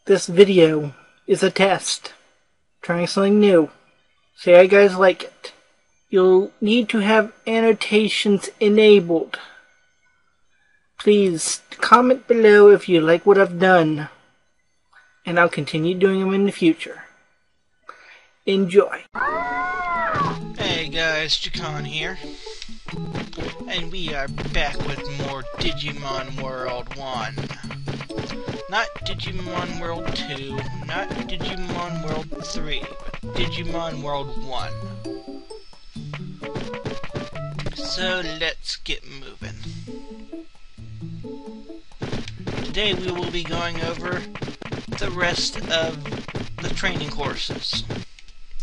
This video is a test. Trying something new. See how you guys like it. You'll need to have annotations enabled. Please comment below if you like what I've done, and I'll continue doing them in the future. Enjoy. Hey guys, Jukan here, and we are back with more Digimon World 1. Not Digimon World 2, not Digimon World 3, but Digimon World 1. So let's get moving. Today we will be going over the rest of the training courses.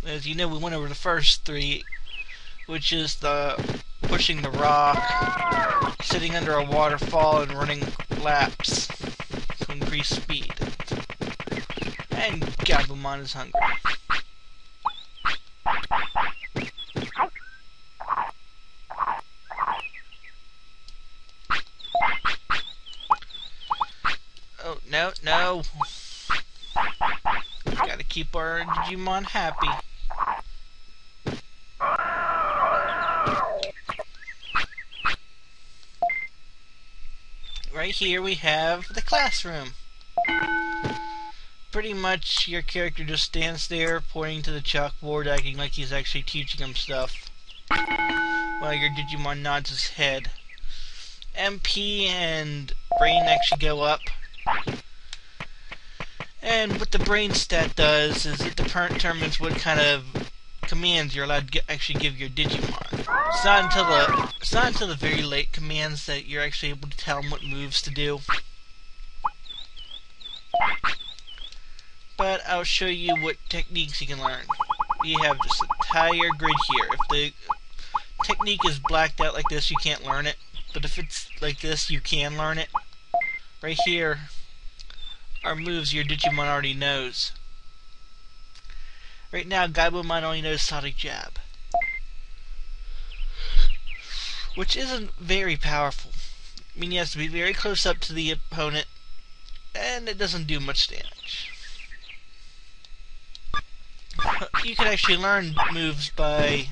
As you know, we went over the first three, which is the pushing the rock, sitting under a waterfall, and running laps to increase speed. And Agumon is hungry. Oh, no, no. Gotta keep our Digimon happy. Right here we have the classroom. Pretty much your character just stands there pointing to the chalkboard, acting like he's actually teaching him stuff, while your Digimon nods his head. MP and brain actually go up, and what the brain stat does is it determines what kind of commands you're allowed to actually give your Digimon. It's not until the very late commands that you're actually able to tell them what moves to do. But I'll show you what techniques you can learn. You have this entire grid here. If the technique is blacked out like this, you can't learn it. But if it's like this, you can learn it. Right here are moves your Digimon already knows. Right now, Agumon only knows Sonic Jab, which isn't very powerful. I mean, he has to be very close up to the opponent, and it doesn't do much damage. You can actually learn moves by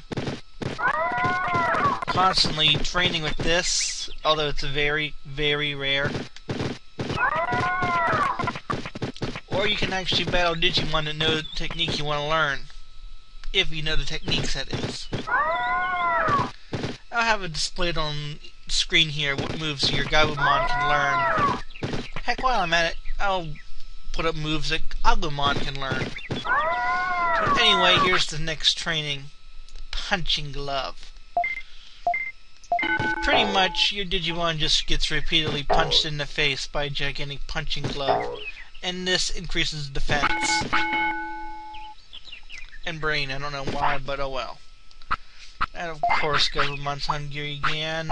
constantly training with this, although it's very, very rare. Or you can actually battle Digimon that know the technique you want to learn, if you know the techniques, that is. I'll have it displayed on the screen here what moves your Agumon can learn. Heck, while I'm at it, I'll put up moves that Agumon can learn. So anyway, here's the next training. Punching Glove. Pretty much, your Digimon just gets repeatedly punched in the face by a gigantic punching glove, and this increases defense. And brain, I don't know why, but oh well. And of course, Agumon's hungry again.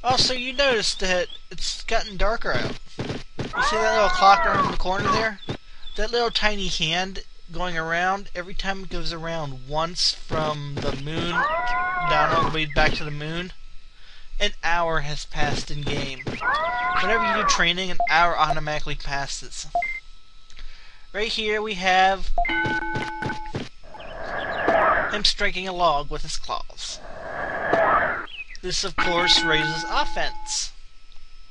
Also, you notice that it's gotten darker out. You see that little clock around the corner there? That little tiny hand going around, every time it goes around once from the moon down all the way back to the moon, an hour has passed in game. Whenever you do training, an hour automatically passes. Right here we have him striking a log with his claws. This, of course, raises offense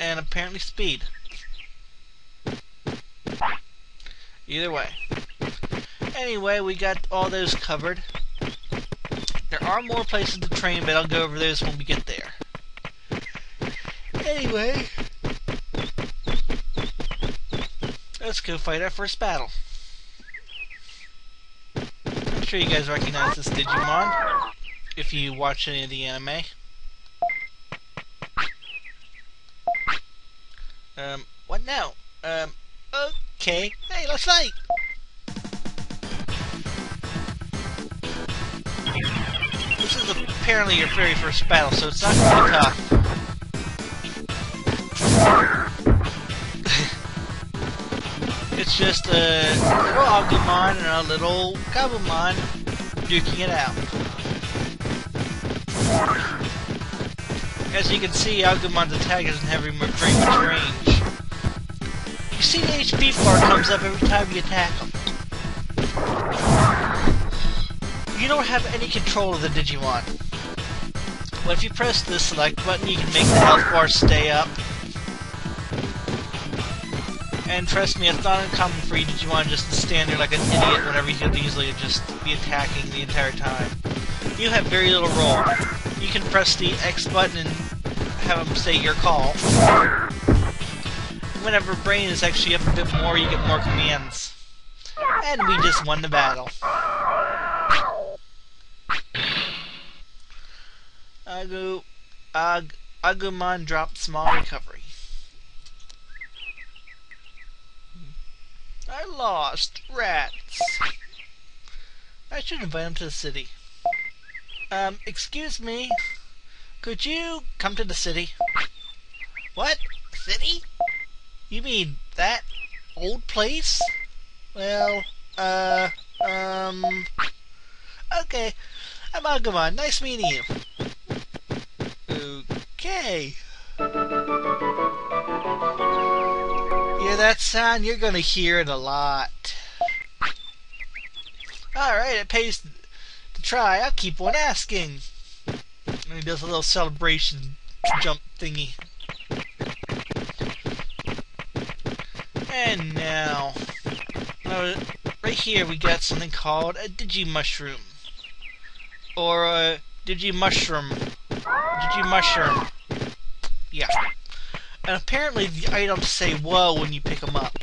and apparently speed. Either way. Anyway, we got all those covered. There are more places to train, but I'll go over those when we get there. Anyway, let's go fight our first battle. I'm sure you guys recognize this Digimon if you watch any of the anime. What now? Okay. Hey, let's fight! This is apparently your very first battle, so it's not going to be tough. It's just a little Agumon and a little Agumon duking it out. As you can see, Agumon's attack doesn't have very much range. You see the HP bar comes up every time you attack him. You don't have any control of the Digimon. But if you press the select button, you can make the health bar stay up. And trust me, it's not uncommon for you Digimon just to stand there like an idiot whenever you could easily just be attacking the entire time. You have very little role. You can press the X button and have them say your call. Whenever brain is actually up a bit more, you get more commands. And we just won the battle. Agumon dropped small recovery. I lost. Rats. I should invite him to the city. Excuse me. Could you come to the city? What? City? You mean that old place? Well, okay. I'm Agumon. Nice meeting you. Okay. Hear that sound? You're gonna hear it a lot. Alright, it pays to try. I'll keep on asking. And he does a little celebration jump thingy. And now, right here we got something called a Digimushroom. Or a Digimushroom. Digimushroom. Yeah. And apparently the items say whoa when you pick them up.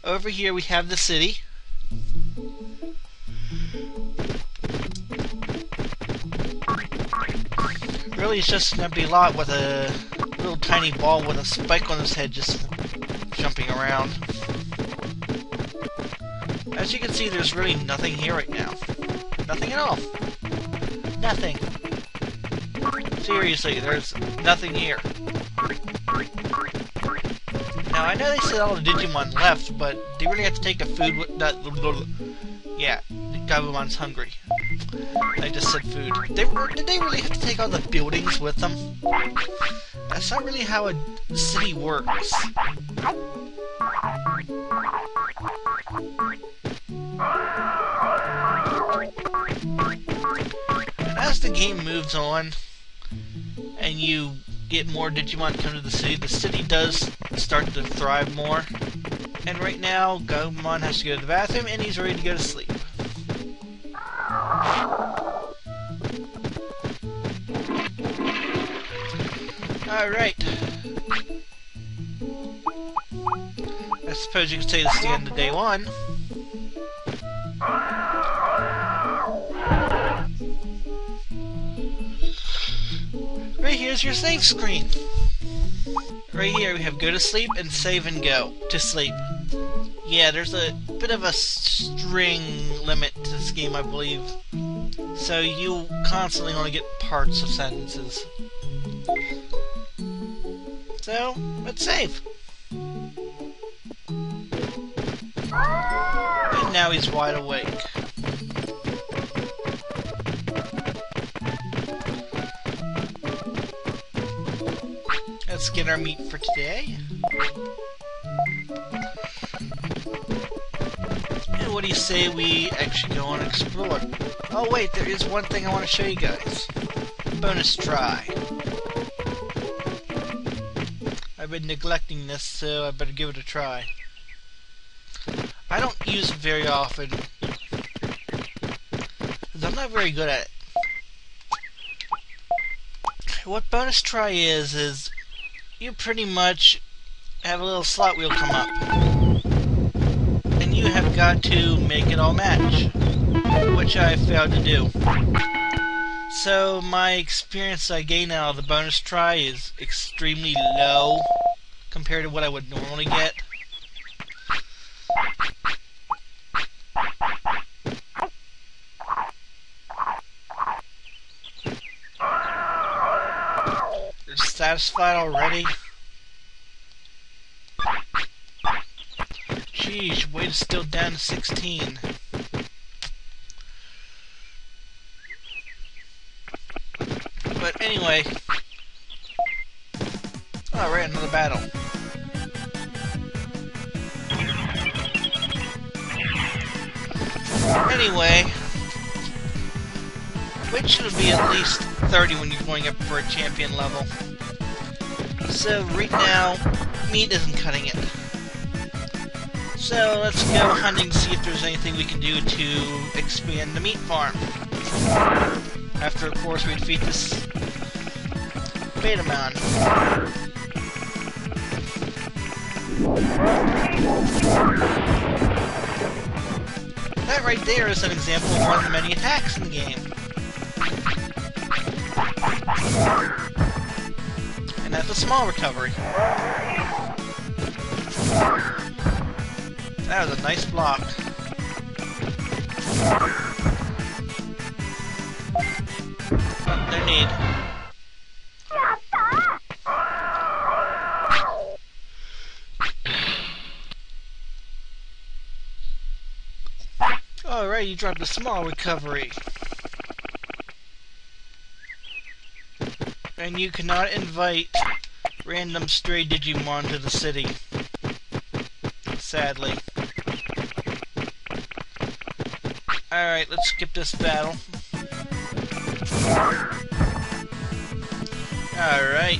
Over here we have the city. Really it's just an empty lot with a little tiny ball with a spike on his head just jumping around. As you can see, there's really nothing here right now. Nothing at all. Nothing. Seriously, there's nothing here. Now, I know they said all the Digimon left, but they really have to take the food with that. Yeah, Gabumon's hungry. I just said food. Did they really have to take all the buildings with them? That's not really how a city works. And as the game moves on, and you get more Digimon come to the city does start to thrive more. And right now, Agumon has to go to the bathroom, and he's ready to go to sleep. Alright. I suppose you could say this is the end of day 1. Right here's your save screen. Right here we have go to sleep and save and go to sleep. Yeah, there's a bit of a string limit to this game, I believe. So you constantly want to get parts of sentences. So, let's save. And now he's wide awake. Let's get our meat for today. And what do you say we actually go and explore? Oh wait, there is one thing I want to show you guys. Bonus try. I've been neglecting this, so I better give it a try. I don't use it very often, because I'm not very good at it. What bonus try is you pretty much have a little slot wheel come up, and you have got to make it all match, which I failed to do. So my experience I gain out of the bonus try is extremely low compared to what I would normally get. You're satisfied already? Geez, weight is still down to 16. But anyway... Alright, another battle. Anyway... Which should be at least 30 when you're going up for a champion level. So, right now, meat isn't cutting it. So, let's go hunting to see if there's anything we can do to expand the meat farm. After, of course, we defeat this Betamon. That right there is an example of one of the many attacks in the game. And that's a small recovery. That was a nice block. Oh, no need. Alright, you dropped a small recovery. And you cannot invite random stray Digimon to the city. Sadly. Alright, let's skip this battle. Alright.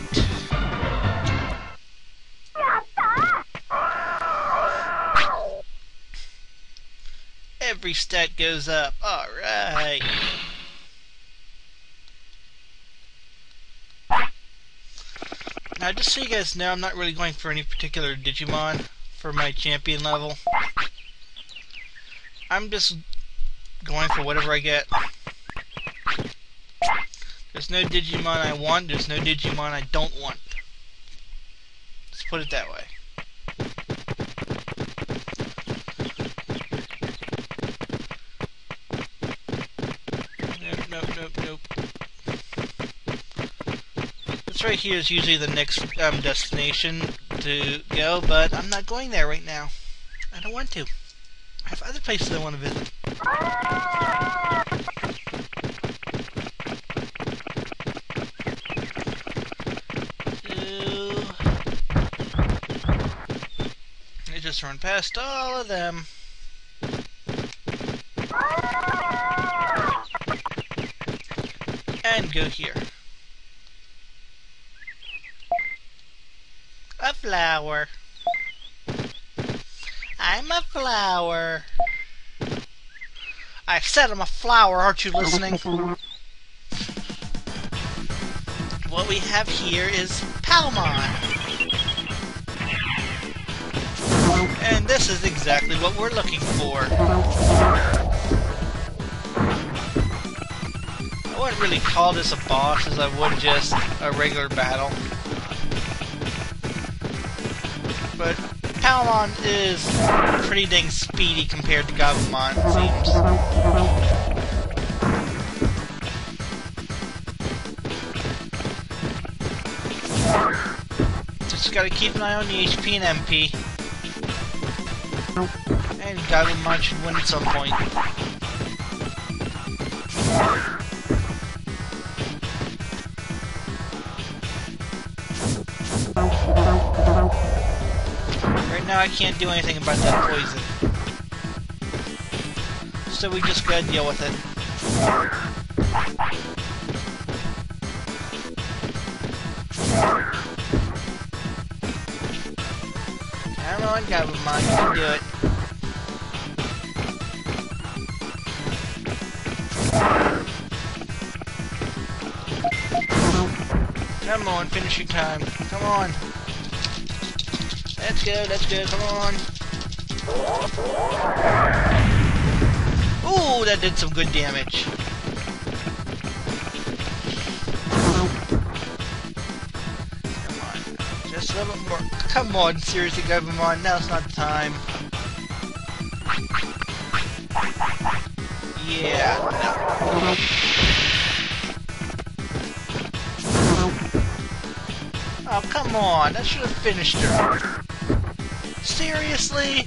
Every stat goes up. Alright. Now, just so you guys know, I'm not really going for any particular Digimon for my champion level. I'm just going for whatever I get. There's no Digimon I want, there's no Digimon I don't want. Let's put it that way. Nope. This right here is usually the next destination to go, but I'm not going there right now. I don't want to. I have other places I want to visit. I just run past all of them. And go here. A flower. I'm a flower. I said I'm a flower, aren't you listening? What we have here is Palmon. And this is exactly what we're looking for. I wouldn't really call this a boss as I would just a regular battle. But Palmon is pretty dang speedy compared to Agumon, it seems. Just gotta keep an eye on the HP and MP. And Agumon should win at some point. Right now I can't do anything about that poison. So we just gotta deal with it. Come on, Agumon, you can do it. Come on, finish your time. Come on. Let's go, come on. Ooh, that did some good damage. Come on, just a little bit more. Come on, seriously, Agumon, now's not the time. Yeah, no. Oh, come on, that should have finished her. Seriously?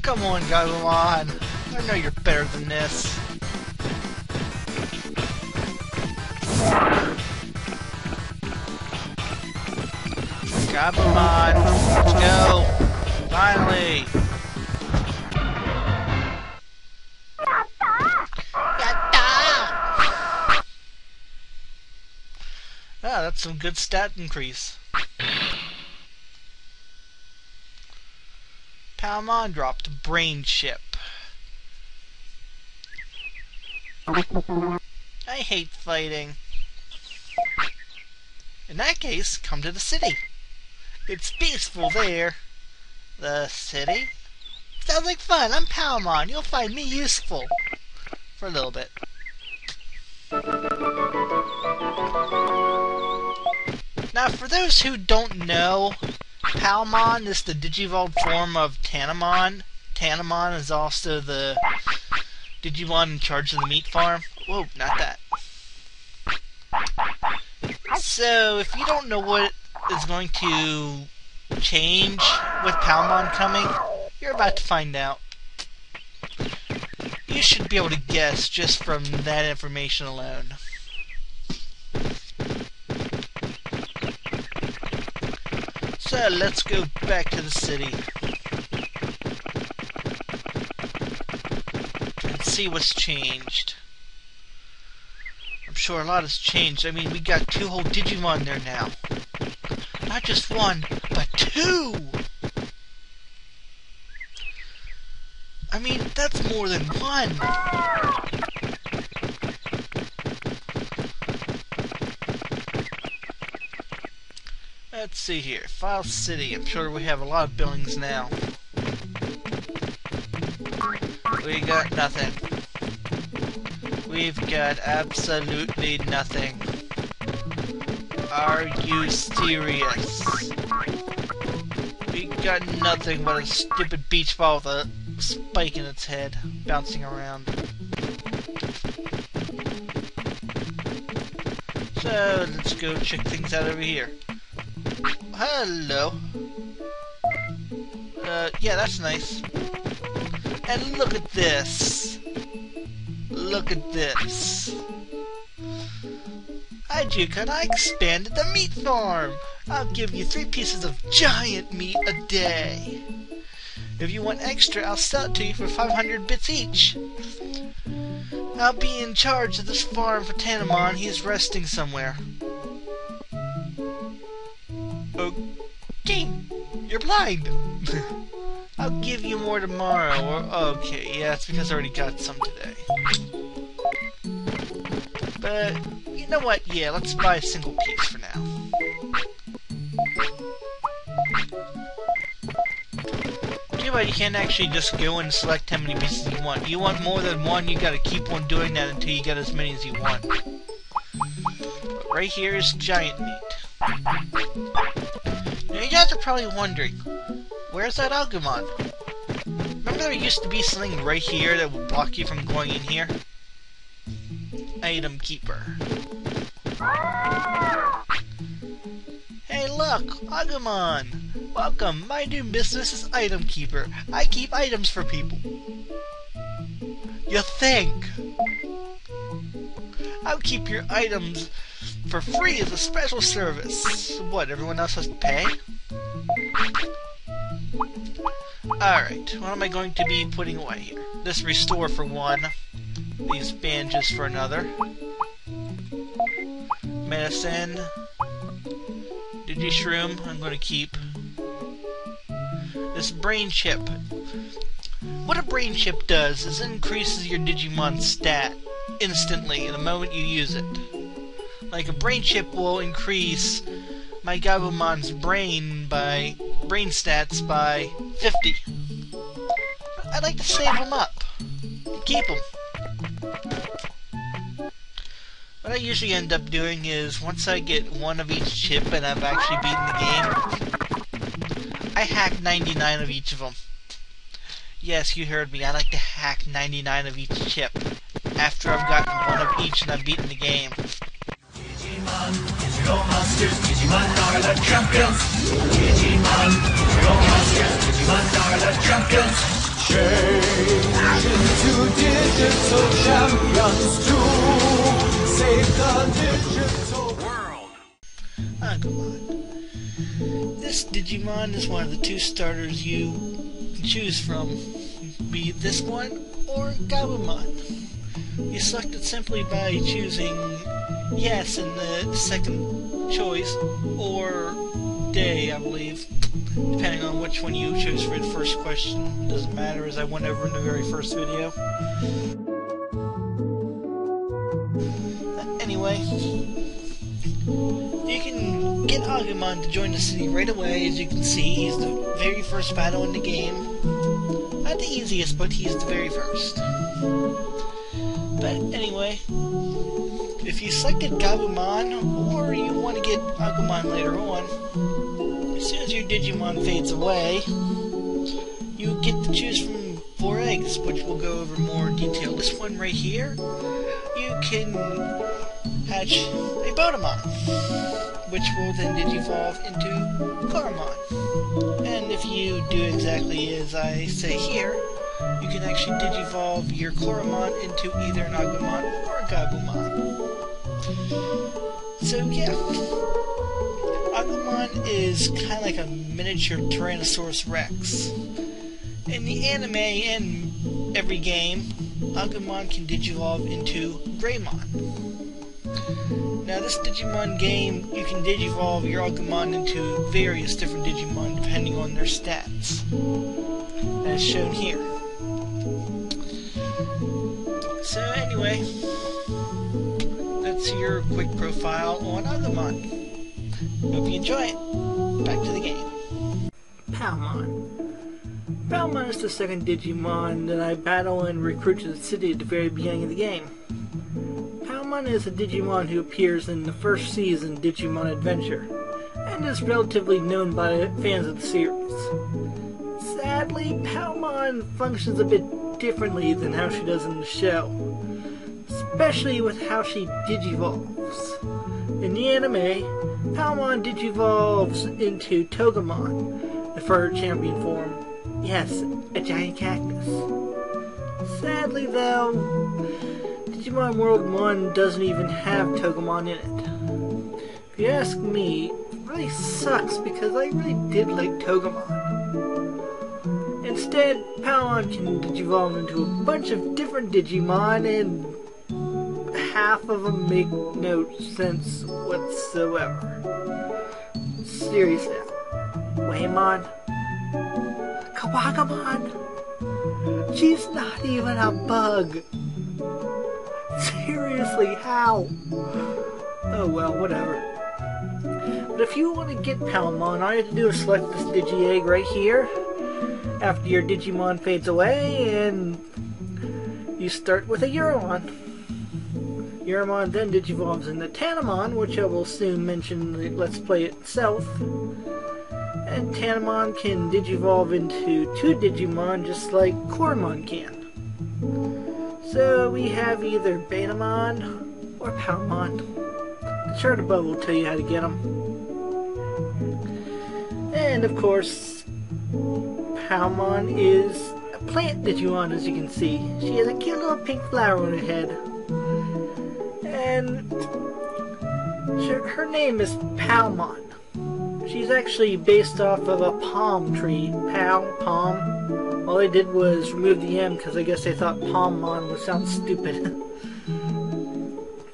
Come on, Agumon. I know you're better than this. Agumon, let's go! Finally! Ah, that's some good stat increase. Palmon dropped Brain Chip. I hate fighting. In that case, come to the city. It's peaceful there. The city? Sounds like fun. I'm Palmon. You'll find me useful. For a little bit. Now, for those who don't know, Palmon is the Digivolved form of Tanamon. Tanamon is also the Digimon in charge of the meat farm. Whoa, not that. So, if you don't know what is going to change with Palmon coming, you're about to find out. You should be able to guess just from that information alone. So, let's go back to the city and see what's changed. I'm sure a lot has changed. I mean, we got 2 whole Digimon there now. Not just 1, but 2! I mean, that's more than 1! Let's see here. File City. I'm sure we have a lot of buildings now. We got nothing. We've got absolutely nothing. Are you serious? We got nothing but a stupid beach ball with a spike in its head, bouncing around. So, let's go check things out over here. Hello. Yeah, that's nice. And look at this. Look at this. Hi, Jukan, I expanded the meat farm. I'll give you 3 pieces of giant meat a day. If you want extra, I'll sell it to you for 500 bits each. I'll be in charge of this farm for Tanamon. He's resting somewhere. Okay, you're blind. I'll give you more tomorrow, or... Okay, yeah, it's because I already got some today. But, you know what? Yeah, let's buy a single piece for now. Too bad you can't actually just go and select how many pieces you want. You want more than 1, you gotta keep on doing that until you get as many as you want. But right here is giant meat. Now you guys are probably wondering, where's that Agumon? Remember there used to be something right here that would block you from going in here? Item Keeper. Hey look, Agumon! Welcome, my new business is Item Keeper. I keep items for people. You think? I'll keep your items for free as a special service. What, everyone else has to pay? Alright, what am I going to be putting away here? This restore for 1. These bandages for another. Medicine. Digishroom, I'm going to keep. This brain chip. What a brain chip does is it increases your Digimon stat instantly the moment you use it. Like a brain chip will increase my Gabumon's brain stats by 50. I'd like to save them up and keep them. What I usually end up doing is once I get 1 of each chip and I've actually beaten the game, I hack 99 of each of them. Yes, you heard me. I like to hack 99 of each chip after I've gotten 1 of each and I've beaten the game. Digimon, digital monsters, Digimon are the champions. Digimon, digital monsters, Digimon are the champions. Change into digital champions to save the digital world. Agumon. This Digimon is one of the two starters you can choose from, be it this one or Agumon. You select it simply by choosing yes in the second choice, or day, I believe, depending on which one you choose for the first question. Doesn't matter, as I went over in the very first video. Anyway, you can get Agumon to join the city right away. As you can see, he's the very first battle in the game. Not the easiest, but he's the very first. But anyway, if you selected Agumon, or you want to get Agumon later on, as soon as your Digimon fades away, you get to choose from 4 eggs, which we'll go over more in detail. This one right here, you can hatch a Botamon, which will then digivolve into Coromon. And if you do exactly as I say here, you can actually digivolve your Coromon into either an Agumon or a Gabumon. So yeah, Agumon is kind of like a miniature Tyrannosaurus Rex. In the anime and every game, Agumon can digivolve into Greymon. Now this Digimon game, you can digivolve your Agumon into various different Digimon depending on their stats, as shown here. So anyway, that's your quick profile on Agumon. Hope you enjoy it. Back to the game. Palmon. Palmon is the second Digimon that I battle and recruit to the city at the very beginning of the game. Palmon is a Digimon who appears in the first season Digimon Adventure, and is relatively known by fans of the series. Sadly, Palmon functions a bit differently than how she does in the show, especially with how she digivolves. In the anime, Palmon digivolves into Togemon, the fur champion form. Yes, a giant cactus. Sadly though, Digimon World 1 doesn't even have Togemon in it. If you ask me, it really sucks because I really did like Togemon. Instead, Palmon can digivolve into a bunch of different Digimon, and half of them make no sense whatsoever. Seriously, Waymon, Kawagamon, she's not even a bug. Seriously, how? Oh well, whatever. But if you want to get Palmon, all you have to do is select this Digi-Egg right here after your Digimon fades away, and you start with a Euromon. Euromon then digivolves into Tanamon, which I will soon mention in the Let's Play itself. And Tanamon can digivolve into 2 Digimon just like Coromon can. So we have either Betamon or Palmon. The chart above will tell you how to get them. And of course, Palmon is a plant Digimon, as you can see. She has a cute little pink flower on her head. And her name is Palmon. She's actually based off of a palm tree. Palm. All they did was remove the M because I guess they thought Palmon would sound stupid.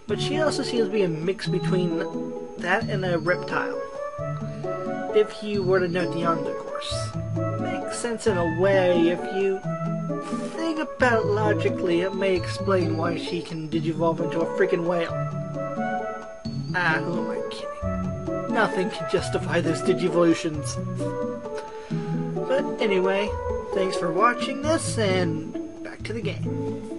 But she also seems to be a mix between that and a reptile. If you were to note the arms, of course. Makes sense in a way. If you think about it logically, it may explain why she can digivolve into a freaking whale. Ah, who am I kidding? Nothing can justify those digivolutions. But anyway, thanks for watching this, and back to the game.